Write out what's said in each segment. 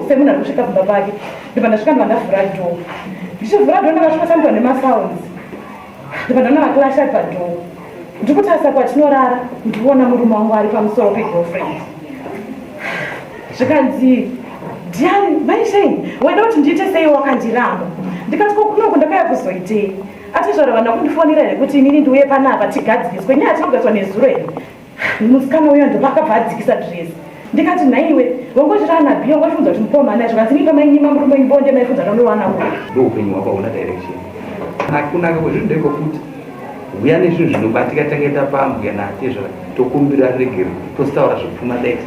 semuna kusvika kumba pake ndipo ndasvika ndandavhura dhoo ndichivhura dhoo ndakasvikasandiwa nemasounds ndipo ndanaona clash ari padhoo ndikutarisa kwatinorara ndiona murume wangu ari pamusoro pegirlfriend zvikanzi Diani maisheni wenda kuti ndiite sei wakandiramba ndikati kokunoko ndakaya kuzoitei atizvara vana kundifonera here kuti inini ndiuye panapa tigadzikiswe nyaya tinogadzwa nezuro here musikana uyo ndopakabva adzikisa dresi ndikati nhaiwe wangotirana bhiya wangotifunza kuti mukomana zvikanzi nipa mainyima murume imbonde maifunza nanowana mwana ndoupenyu hwako hauna direction akunaka kwezvinhu ndekwokuti uya nezvinhu zvinobatika takaenda pambwa natezva tokumbira regero tositaura zvopfuma data.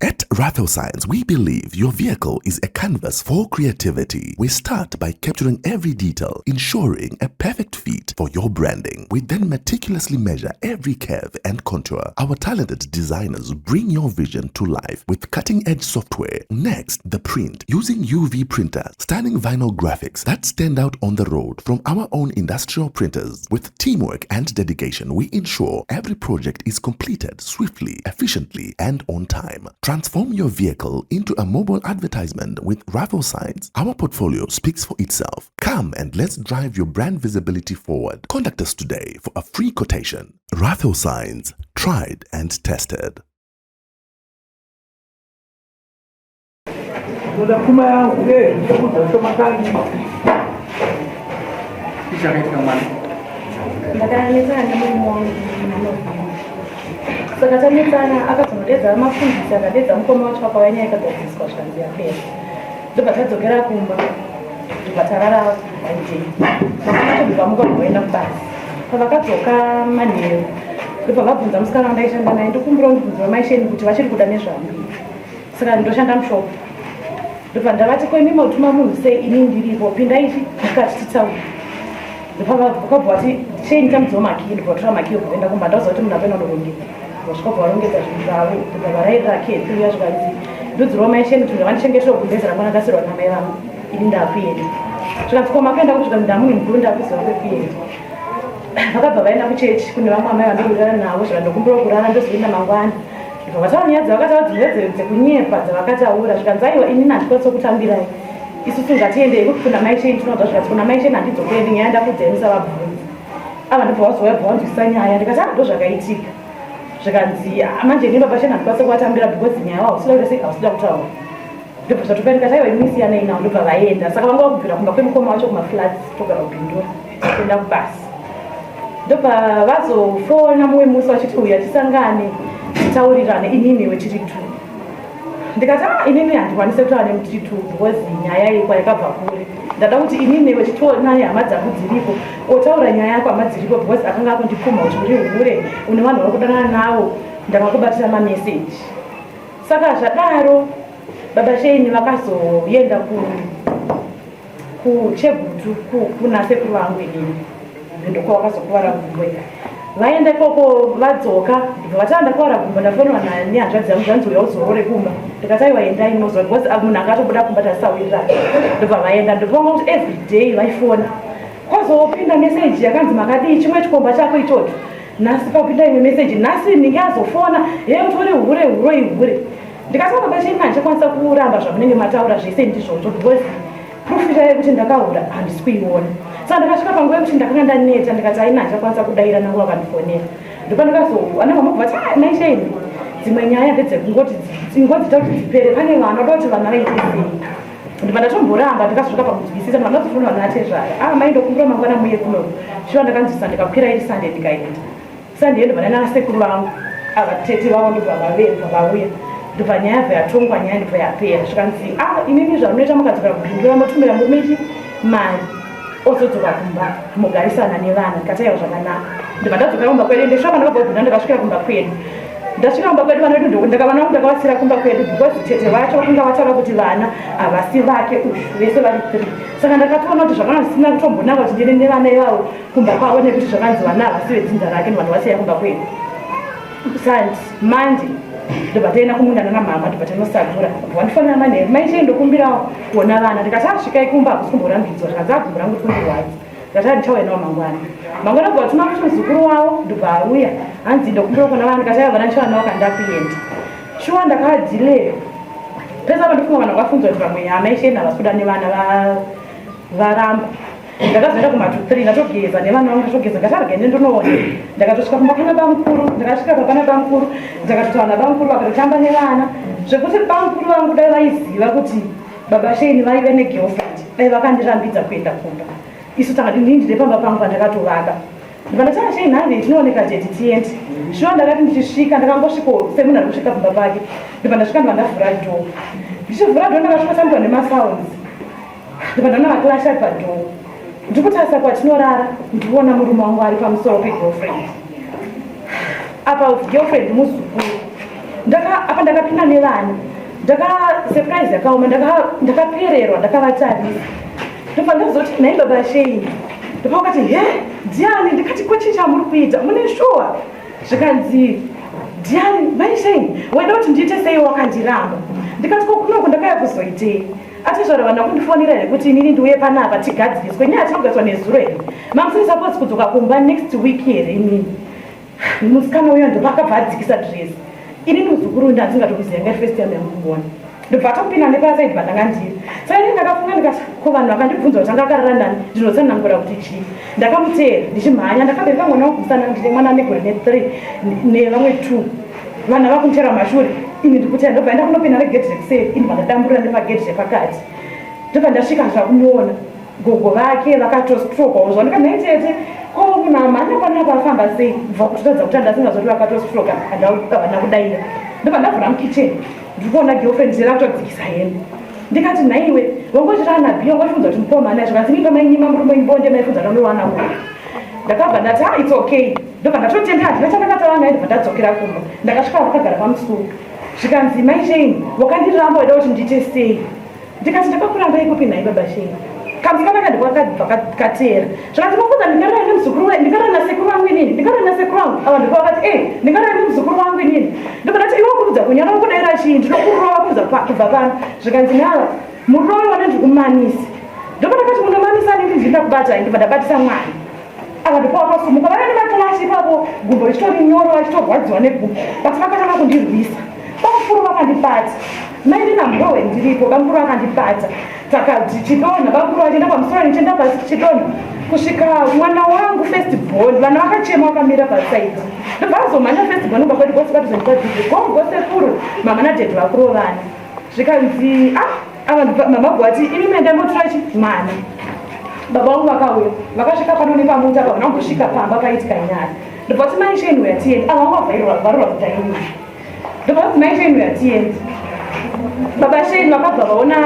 At Rathel Science, we believe your vehicle is a canvas for creativity. We start by capturing every detail, ensuring a perfect fit for your branding. We then meticulously measure every curve and contour. Our talented designers bring your vision to life with cutting-edge software. Next, the print. Using UV printers, stunning vinyl graphics that stand out on the road from our own industrial printers. With teamwork and dedication, we ensure every project is completed swiftly, efficiently, and on time. Transform your vehicle into a mobile advertisement with Rathel Signs. Our portfolio speaks for itself. Come and let's drive your brand visibility forward. Contact us today for a free quotation. Rathel Signs, tried and tested. Saka tamitsana akazonodedza mafundisi akadedza mukoma wacho pakawanya ikadzadziswa zvikanzi yapera ndobva tadzokera kumba ndobva tarara panjei makacho ndobva mukagenda kubasa pavakadzoka manheru ndobva vabvunza musikana wandaishanda naye ndikumbira ndibvunzira maisheni kuti vachiri kuda nezvangu saka ndoshanda mushopu ndobva ndavati kwemima utuma munhu sei ini ndiripo pindaichi mukati titsaura ndopavakabva vati sheni tamudzawo makiyi ndobva tora makiyi okuenda kumba ndauza kuti munhu apenda ndorongeka vasvika varongedza zvinhu zvavo ndikavarairira keti uya zvikanzi ndodzirwa maisheni kuti ndavandichengetera kugeza rangwana akasirwa namai vangu ini ndakuenda zvikanzi koma akaenda kusvika ndamuni mukuru ndakuziva kwekuenda vakabva vaenda kuchechi kune vamwe amai vandokurara navo zvika ndokumbira kurara ndozoenda mangwana ndibva vataura nyaya dzavakataura dzekunyepa dzavakataura zvikanzi aiwa ini handikwanisa kutambirai isusu ngatiendei kuti kuna maisheni tinobva zvikati kuna maisheni handidzokuendi nyaya ndakudzemisa vabvunzi ava ndibva vazoyabva vanzwisa nyaya ndikati ndo zvakaitika zvikanzi manje ini baba shena ndikwanisa kuvatambira because nyaya wavo usida kuti hausida kutaura ndobva zvatopa ndikati aiwa ini siyana inawo ndobva vaenda saka vanga vakubvira kumba kwemukoma wacho kumaflats togara kupindura kuenda kubasa ndobva vazofona mumwe musi vachiti uya tisangane titaurirane ininiwe tiri tu ndikati inini handikwanise kutaura nemutiri tu because nyaya ikwa yakabva kure ndada kuti ininiwe titoonane hama dzangu dziripo otaura nyaya yako hama dziripo because akanga akundipfuma kuti uri hure une vanhu vari kudanana navo ndakakubatira mameseji saka zvadaro baba sheni vakazoenda kuchegutu kuna sekuru vangu inini ndoko vakazokuvara gumbo vaenda ikoko vadzoka ndibva vati ndakuvara gumbo ndafonwa nehanzvadzi dzangu zvanziuya uzorore kumba ndikati aiwa endai mozwa because munhu akatobuda kumba tasawirira ndobva vaenda ndopanga kuti every day vaifona kwazopinda meseji yakanzi makadii chimwe chikomba chako ichocho nhasi papinda imwe meseji nhasi ninge azofona hei utori hure huroi hure ndikasaka bachini handichakwanisa kuramba zvamunenge mataura zvese ndizvozvo because profita yekuti ndakahura handisi kuiona saka ndakasvika panguva yekuti ndakanga ndaneta ndikati aina handikakwanisa kudaira nangu vakandifonera ndopa ndikazoanamamabva vati naisheni dzimwe nyaya ndedzekungoti dzingozita kuti dzipere pane vana oda kuti vana vaite sei ndibva ndatomboramba ndikazosvika pakudzwisisa mwana dzofuna vana atezvara maindokumbira mangwana muye kuno shiva ndakanzwisa ndikakwira iri sande ndikaenda sande ndobva nana sekuru vangu avatete vavo ndobva vauya ndobva nyaya yabva yatongwa nyaya ndobva yapera zvikanzi inini zvamunoita mukadzokera kupindura motumira mumechi mari ozodzoka kumba mugarisana nevana ndikataiwa zvakanaka ndibva ndadzokera kumba kwedu ndesvika vana vabva ndakasvika kumba kwedu ndasvika kumba kwedu vana vedu ndakavana ndakavasira kumba kwedu because tete vacho vakanga vataura kuti vana havasi vake vese vari 3 saka ndakatoona kuti zvakanga zvisina kutombonaka kuti ndine nevana ivavo kumba kwavo nekuti zvakanzi vana havasi vedzinza rake vanhu vasiya kumba kwedu sandi mande ndobva taenda kumunda namama ndobva tanosagura vandifanira manheru maishei ndokumbirawo kuona vana ndikati asvikai kumba hakusi kumborambidzwa zvikanzi agumbo rangu kundirwadzi ndikati ndichauyenawo mangwana bva tuma kuti muzukuru wavo ndobva auya hanzi ndokumbira kuona vana ndikati aiva vana ndichivanawo kandakuenda shuwa ndakadhileyo pesa vandofunga vanhu vakafunzwa kuti vamwe amaisheni havasuda nevana varamba ndakazoenda kuma2-3 ndatogeza nevana vangu ndatogeza ngatarigende ndonoona ndakatosvika pambakana bamukuru ndakasvika papana bamukuru ndakatotaura nabamukuru vakatotamba nevana zvekuti bamukuru vangu dai vaiziva kuti baba sheni vaive negirlfriend dai vakandirambidza kuenda kumba isu tanga ndindire pamba pangu pandakatovaka ndipandataura sheni nhande tinooneka jeti tiendi shuwa ndakati ndichisvika ndakangosvikawo semunhu ari kusvika pamba pake ndipandasvika ndipandavhura dhoo ndichivhura dhoo ndakasvika sandwa nemasounds ndipandaona maklashi ari padhoo ndikutarisa kwatinorara ndiona murume wangu ari pamusoro pegirlfriend apa girlfriend muzukuru apa ndakapinda nevana ndakasurprise yakaoma ndakapererwa ndakavatarisa ndopa ndazoti nhai baba sheni ndopa vakati he ndiani ndikati kochicha muri kuita mune shuwa zvikanzi ndiani mai sheni waida kuti ndiite sei wakandiramba ndikati kokunoko ndakaya kuzoitei atizvaro vanhu vakundifonera here kuti inini ndiuye panapa tigadziriswe nyaya tinogadzwa nezuro here mamusiri suppose kudzoka kumba next week here inini musikana uyo ndopakabva adzikisa dress inini muzukuru ndandingatokuziva ngati first time yamukungona ndobva topinda nepasaidi pandanga ndiri saka inini ndakafunga ndikati ko vanhu vakandibvunza kuti anga akarara ndani ndinotsanangura kuti chii ndakamuteera ndichimhanya ndakabereka mwana wokumusana ndine mwana negore ne3 nevamwe 2 vanhu vakundichera mashure ini ndikutenda ndobva enda kunopinda negedhi rekuseri ini vandadamburira nepagedhi repakati ndobva ndasvika ndakumuona gogo vake vakatostrokawo zvandika naitete ko munhu amhanya panapa afamba sei bva kutotadza kuti andasingazoti vakatostroka havana kudaira ndobva ndavhura mukicheni ndikuona girlfriend zera kutodzikisa hembe ndikati nhaiwe wangochita anabhiya wangotifunza kuti mukomana zvikanzi mimba mainyima murume imbonde maifunza nanowana munhu ndakabva ndati its okay ndobva ndatotenda handina chandakataura naye ndobva ndadzokera kumba ndakasvika vakagara pamusoro zvikanzi mai sheni wakandiramba waida kuti ndiite sei ndikati ndakakuramba ikupi nhai baba sheni kamusikana kandibva kateera zvikanzi mafunza ndingarara nemuzukuru ndingarara nasekuru vangu inini ndingarara nasekuru vangu ava ndipo vakati ndingarara nemuzukuru vangu inini ndobva ndati iwe kurudza kunyana kudaira chii ndinokurova kurudza kubva pano zvikanzi nava murovi wana ndikumanisi ndobva ndakati munomanisa nini ndinda kubata ndibva ndabatisa mwana ava ndipo vakasumuka vana nemakalashi ipapo gumbo richitori nyoro vachitorwadziwa negumbo basi vakatanga kundirwisa bamukuru vakandibata maini namrowe ndiripo bamukuru vakandibata saka chichitonha bamukuru vachienda pamusoro nichienda pasi chichitonha kusvika mwana wangu firstborn vana vakachema vakamira pasaidi ndobva azomhanya firstborn ubakoti gose vatizondipadzize gogosekuru mama nadhedhi vakurovana zvikanzi mama bwati ini mendambotora mwana baba vangu vakauya vakasvika pano nepamuta pavana kungosvika pamba paitika nyaya ndobva kuti mai sheni uyatiendi ava vangu vavharirwa kutaini ndobva kuti mai sheni uyatiendi baba sheni vakabva vaona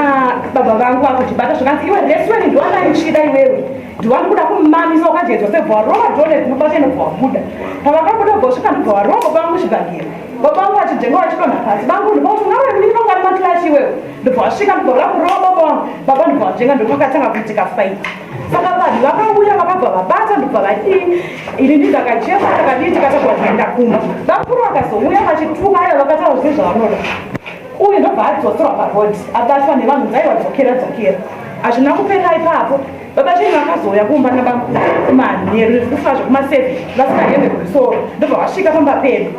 baba vangu vakutibata zvikanzi iwe resiweni ndiwanaichida iwewe ndiwani kuda kumamisa ukajedzwa sebva warova dhone dzinobata inobva wabuda pavakabuda bvosvika ndobva warova bangu chigangira baba vangu vachijenga vachitonha pasi bangu ndobva kuti nawe mini vangari makilashi iwewe ndobva wasvika ndobva vada kurova baba vangu baba ndobva vajenga ndopakatanga kuitika faiti saka vanhu vakauya vakabva vabata ndobva vadii ini ndindakachema ndakadii tikatakuva tikaenda kumba vakuru vakazouya vachituka aya vakataura zvine zvavanoda uye ndobva adzoserwa parodhi abatwa nevanhu dzaiwadzokera hazvina kupera ipapo baba cheni vakazouya kumba namanheru kufa zvekuma7 vasingaende kurisoro ndobva vasvika pamba pedu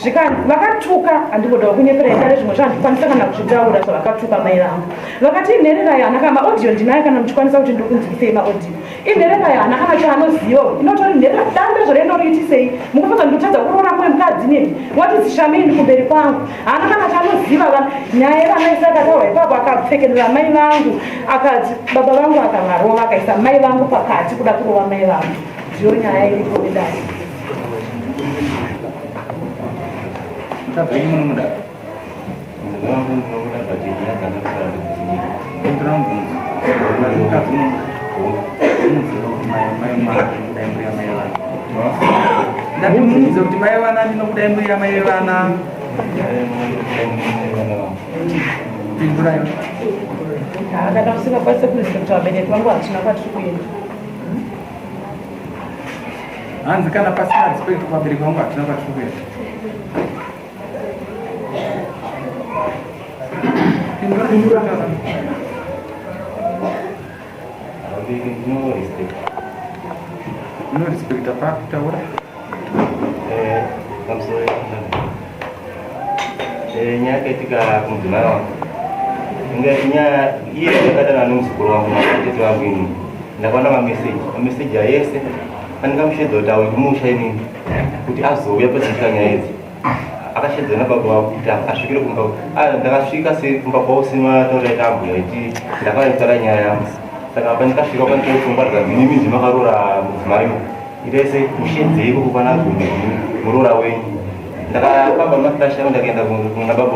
zvikanzi vakatuka handingoda kunyepera itare zvimwe zvandikwanisa kana kuzvitaura zvavakatuka mai vangu vakati inherera yana kana maaudio ndinayo kana muchikwanisa kuti ndokunzwisei maaudio inherera yana kana chaanoziva inotori nherera dambe zvorendoriitisei mukufunza ndikutadza kuroora mumwe mukadzi nini wati zishamini kumberi kwangu haana kana chaanoziva nyaya yevanaisa akataura ipapo akapfekerera mai vangu akati baba vangu akavarova akaisa mai vangu pakati kuda kurova mai vangu ndiyo nyaya iripo idai Tapi ini muda. Muda baginya karena kita intern pun. Kita pun main. Tapi mungkin seperti main nanti nak main. Pintu lain. Ada kalau sih apa sebelum kita beda tuan buat kenapa cukup? Sekarang apa sih seperti apa beri kamu kenapa cukup? No respect apa kita orang? Maksudnya, nya ketika kemudian Ngenya iye yakatana nomuzukuru wangu natetezi wangu ini ndakaona mameseji ayese andikamshedza kuti awimusha inini kuti azouya padzika nyaya idzi akashedza nababa wavo kuti asvikire kumba ndakasvika sekumba kwavo sematauraita ambuya iti ndakavaitara nyaya yangu saka apa ndikasvika panitoifungwaridza mini minji makarora mudzimayo irese mushedzeiko kupana gumi murora wenyu ndakafamba nemafilashi avo ndakaenda kuna baba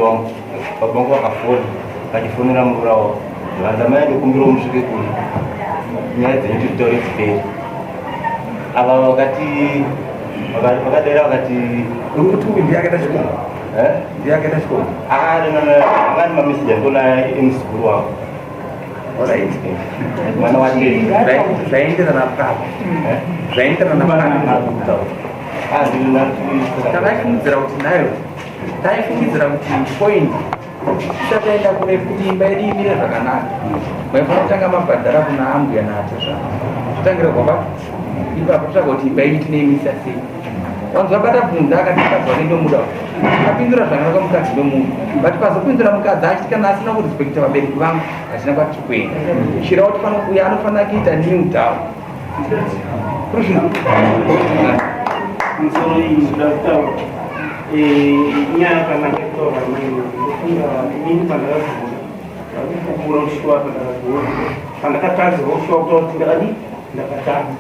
vangu vakafona vachifonera murora wavo vanzamai ndokumbira musvike kuri nyaya dzenyu titaure dziperi ava vakadaira vakati urikuti uyu ndiyakaita chikoma ndiyakaita chikoma angani mameseji andona emuzukuru wavo mwana wake zvaenderana pavo zvaenderana taifungidzira kuti nayo taifungidzira kuti point tisataenda kure kuti imba yedu imire zvakanaka maifana kutanga mabhadhara kuna ambuya naatezva totangira kwaba ipapo totsvaga kuti imba yedu tinoimisa sei wanzwa bata bvunza akandikadzwa nendomuda apindura zvakanaka mukadzi nomunhu but pazopindura mukadzi achitikana asina kurespekta vabereki vangu hatina kwatiri kuenda shirawo tifana kuuya anofanira kuita new town musoro iyi zvoda kutaura nyaya yakanaka kutaura maina ndofunga inini pandakagona ndakukura ushiwa pandakagona pandakatadzira ushiwa kutaura kuti ndakadi ndakatadza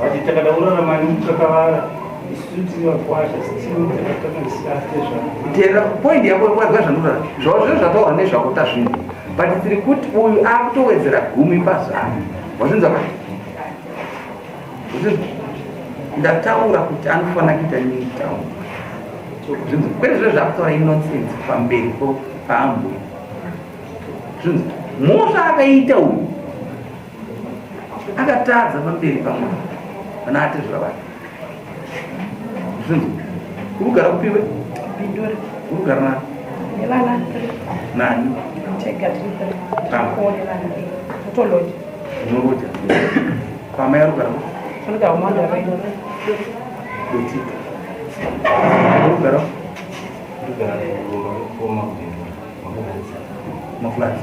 vati takada kurarama kakavara tera point yako wazwa zvanura zvozvo zvataura nezvakuta zvinhu but tiri kuti uyu akutowedzera gumi pazano wazvinzwa kati ndataura kuti anofanira kuita new town zvinhu kwete zviro zvakutaura inonsense pamberi paambuya zvinhu mosva akaita uyu akatadza pamberi pamwe vana atezva vake zvinhu kurugara kupiwe Binduri. kurugara nani Nevana. nani Chega tiri. Kuonelana. Utoloji. unoloja pama yarugara Funga umwana wedu. kuti kurugara maflats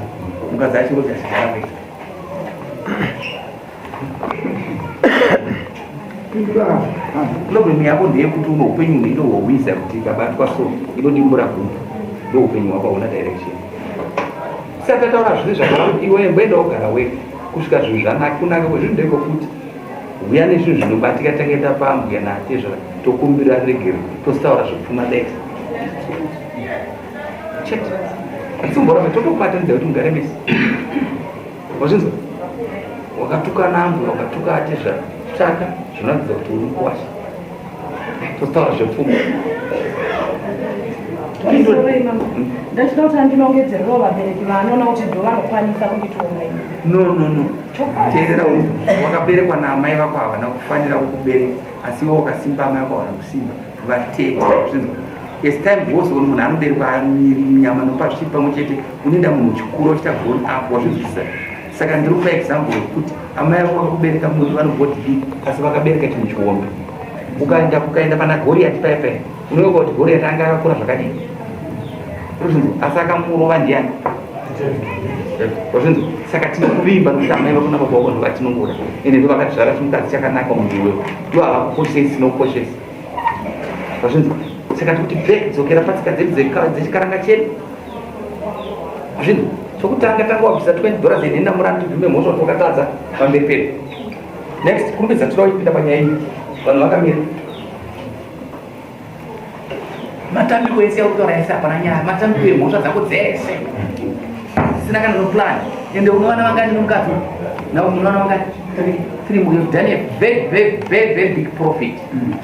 mukadzi achiro chachigara problem yako ndeyekuti uno upenyu unoita hwauisa kuti ikabatwa so inodimbura gumba ndo upenyu hwako hauna direction saka taura zvinhu zvakakuti iwe ngwenda wogara wega kusvika zvinhu zvanaka kunaka kwezvinhu ndekokuti uya nezvinhu zvinobatika tangaenda paambuya natezva tokumbira regero tositaura zvepfuma dete chete atsimborame totokubatanidza kuti mugare mese wazvinzwa wakatukana ambuya wakatuka atezva saka zvinoratidza kuti uri kuwasha tositaura zvepfuma ndachida kuti andinongedzerwawo vabereki vanoona kuti ndo vanokwanisa kunditoona ini no teerera wakaberekwa naamai vako havana kufanira kukubereka asi iwo wakasimba amai vako havana kusimba vatete zvinhu as time goes on munhu anoberekwa nyama nopazvichi pamwe chete unoenda munhu chikuru uchita grown up wazvizvisa saka ndiri kupa example yekuti amai vako vakakubereka munhu vanogoti big asi vakabereka chinhu chiombe ukaenda pana goriati paipai unoyoka kuti goriati anga akakura zvakadii asi akamurova ndiani wazvinzwa saka tinokuvimba nokuti amai vakuna baba vako ndo vatinongoda ende ndo vakatizvara chimukadzi chakanaka munhu iwewo ndo havakukoshesi nokukoshesi wazvinzwa saka tikuti break dzokera patsika dzedu dzechikaranga chedu wazvinzwa chokutanga tanga wabvisa $20 inoenda murandu dhume mhosva kuti wakatadza pamberi pedu next kurumbidza tira uchipinda panyaya iyi vanhu vakamira matambiko ese autaura ese hapana nyaya matambiko emhosva dzako dzese dzisina kana noplan ende unowana vangani nomukadzi nao unowana vangani 3 million done a very big profit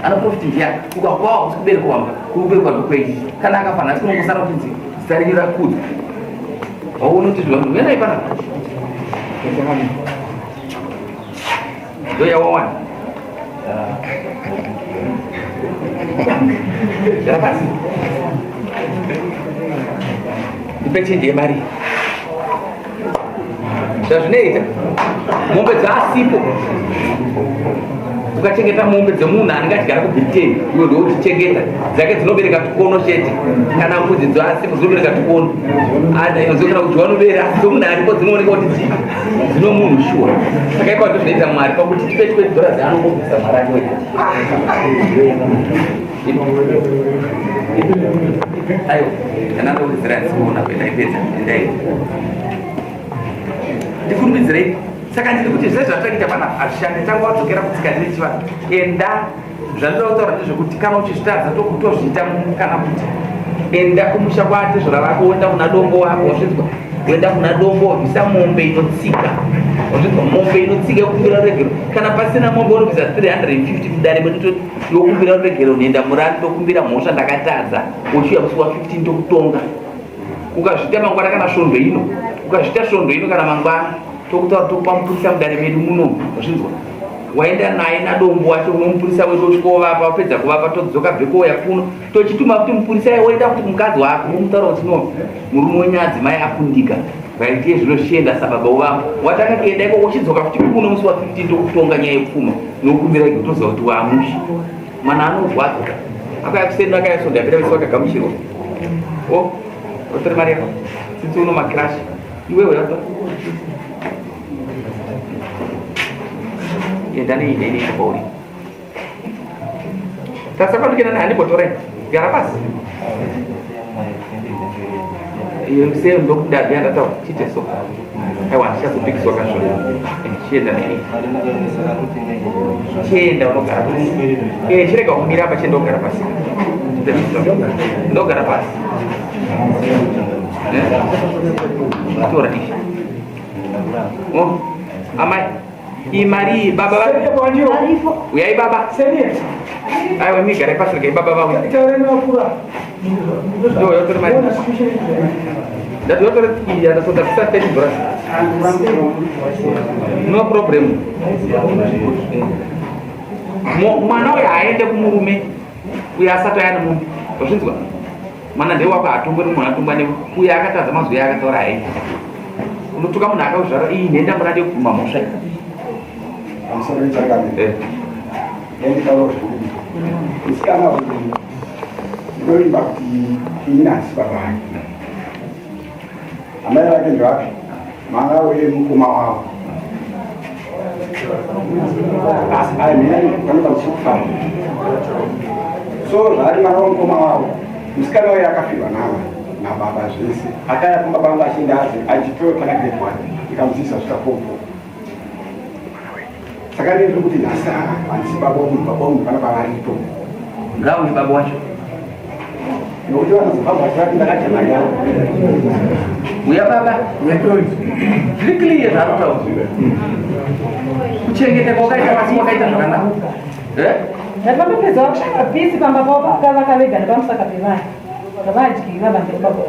anoprofit ndiani ukakwawa usikubereka wanga kuberekwa ndokweidi kana akafana asi kunongosara kuti zita renyu rakudzwa waunoti zvinhu uenai pana ndo yawawana zvakasi ipe chenje yemari zvazvinoita mombe dzaasipo ukachengeta mombe dzemunhu anenge achigara kubhiteni iwe ndouchichengeta dzake dzinobereka tukono chete kana mbudzi dzasi dzinobereka tukono zokana kuti vanobera asi dzomunhu aripo dzinooneka kuti dzino munhu shuwa saka ipato zvinoita mwari pakuti tipetwe dhora dzaanombobvisa mwari ake aiwa anandokudzira ndisikuona kuendaipedza endai ndikurumbidzirei saka ndiri kuti zvese zvatakaita pana hazvishande tangu wadzokera kutsika ndiri chivanhu enda zvandinoda kutaura ndezvekuti kana uchizvitadza tozviita kana kuti enda kumusha kwatezvora vako woenda kuna dombo wako wazvinzwa woenda kuna dombo wabvisa mombe inotsika wazvinzwa mombe inotsika yokumbira ruregero kana pasina mombe unobvisa 350 mudare medu yokumbira ruregero unoenda murani tokumbira mhosva ndakatadza uchiuya musi wa 15 tokutonga ukazviita mangwana kana svondo ino ukazviita svondo ino kana mangwana tokutaura tokupa mupurisa mudare medu muno wazvinzwa waenda naye nadombo wacho unomupurisa wedu uchivapa wapedza kuvapa todzoka bhekouya kuno tochituma kuti mupurisa waida kuti mukadzi wako umutaura kuti no murume wenyadzi mai akundika vaitiye zvinoshienda sababa uvamo watanga kuenda iko uchidzoka kuti kuno musi wa 15 tokutonga nyaya yepfuma nokumbira iko toziva kuti waamushi mwana anorwadza akaya kusenda akayasonda yapera vese vakagamuchirwa o otori mari yako tsitsi uno makirashi iwewe yapa endani bauri tasakandukena nani botoreni gara pasi se ndokudabya ndataura chite so aiwa ndichazopikiswa kashona chienda neni chienda unogara pasi chirega kumira apa chienda kugara pasi ndogara pasi tora ishi amai imari baba uyai baba aiwa migara pasirika baba vawe ndo yotori mari ndati yotori iya ndasota tisateni dhora no problem mwana uyo aende kumurume uyo asati ayana munhu wazvinzwa mwana ndewako atombori mwana tombane uyo akatadza mazwi akataura hai unotuka munhu akauzvara iyi nhenda murade kuguma mhosva musikana ndinoimba kuti inasi babake amai vake ndevake mwana wemukoma wavo asi aimhena vanoda kuchikufamba so zvari mwana wemukoma wavo musikana uyo akafirwa nababa zvese akaya kumabanga achienda achipewa kana grade 1 ikamudzidzisa zvikapopo saka ndiri kuti nhasi handisi baba munhu pana pavaripo ngauye baba wacho nokuti vanozobaba vacho vati ndakadya mari yavo uya baba zviri clear zvaanotaura kuchengeteka wakaita pasi wakaita zvakanaka ndapapedza vakusvaka pisi pamba pavo vakavega nepamusaka pevana vavadyi vavambiri baba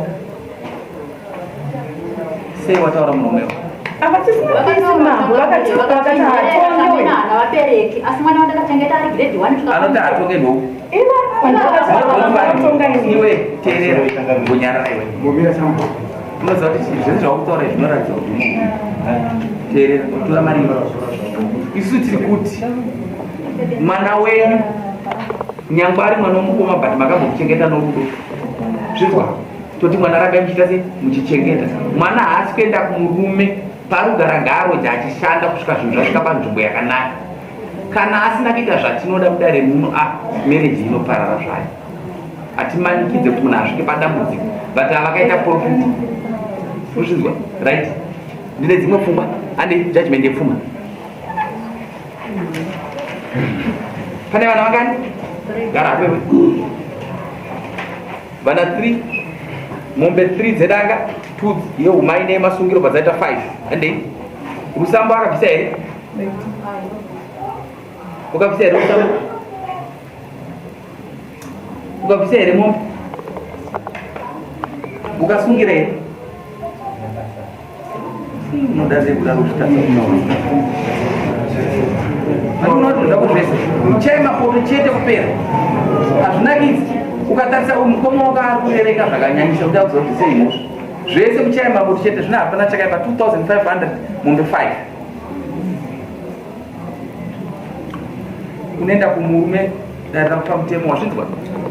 sei wataura munomewo apa tisina pisi mambo vakati vapereki asi mwana wandakachengeta ari grade 1 anoti atonge nhou iwe teerera ngonyarara iwe unoziva kuti zvese zvakutaura zvinoratidza kuti teerera tora mari isu tiri kuti mwana wenyu nyangwe ari mwana womukoma but makambomchengeta norudo zvinzwa toti mwana rabai muchiita sei muchichengeta mwana haasi kuenda kumurume parugara ngaroja achishanda kusvika zvinhu zvasvika panzvimbo yakanaka kana asina kuita zvatinoda mudare muno mereji inoparara zvayo hatimanikidze kuti munhu asvike padambudziko but avakaita profit uzvinzwa right ndine dzimwe pfungwa ande judgment yepfuma pane vana vangani gara apewe vana 3 mombe 3 dzedanga 2 yeumai nemasungiro padzaita 5 andei rusambo akabvisa here ukabvisa here rusambo ukabvisa here mombe ukasungira here unodaze kudaro zvitaaaunoda kuzvese muchai mapoto chete kupera hazvinakidzi ukatarisa mukoma wako ari kurereka zvakanyanyisa kuti akuziva kuti sei mhosva zvese muchai mapoto chete zvino hapana chakaipa 2500 mombe 5 unoenda kumurume darira kupa mutemo wazvinzwa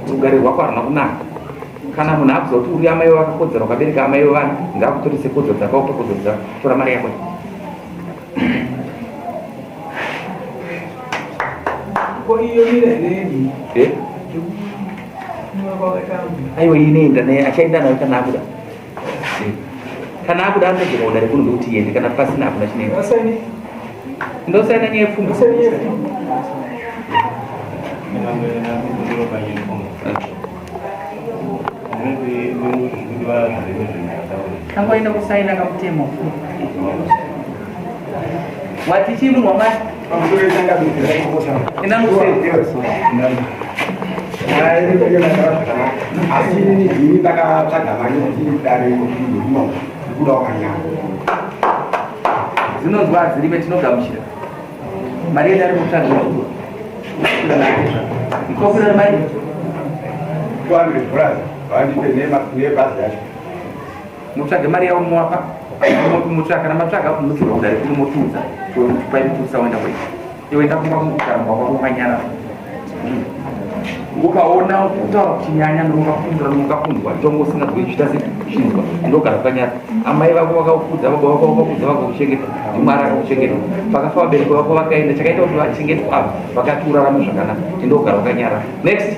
rugare rwako haruna kunaka. Kana munhu akuziva kuti uri amai vakakodzera ukabereka amai vevana ngakutorise kodzo dzako utokodzo dzako tora mari yako. Aiwa inoenda naye achaenda nayo kana akuda. Kana akuda anogona rekuno kuti iende kana pasina hakuna chinenge. Ndosaina nyaya yepfungwa. Tangoenda kusaina kamutemo. Wati chimu mwamai? Ina zinonzwa dziri petinogamuchira mari yedu ari kutsvaga ikokura mari mutsvage mari yavo muwapa mutsvaga kana matsvaga munodzirwa kudari kuri motudza paitusa waenda kwai iwenda kumba kugara kwako kwakanyara ukaona kutaura kuchinyanya nokafundura nokafundwa tongo usina kuichita sechinzwa ndogara kwanyara amai vako vakaukudza baba vako vakaukudza vakakuchengeta ndimwari akakuchengeta pakafa vabereki vako vakaenda chakaita kuti vachengetwa ava vakati urarame zvakanaka tindogara kwanyara next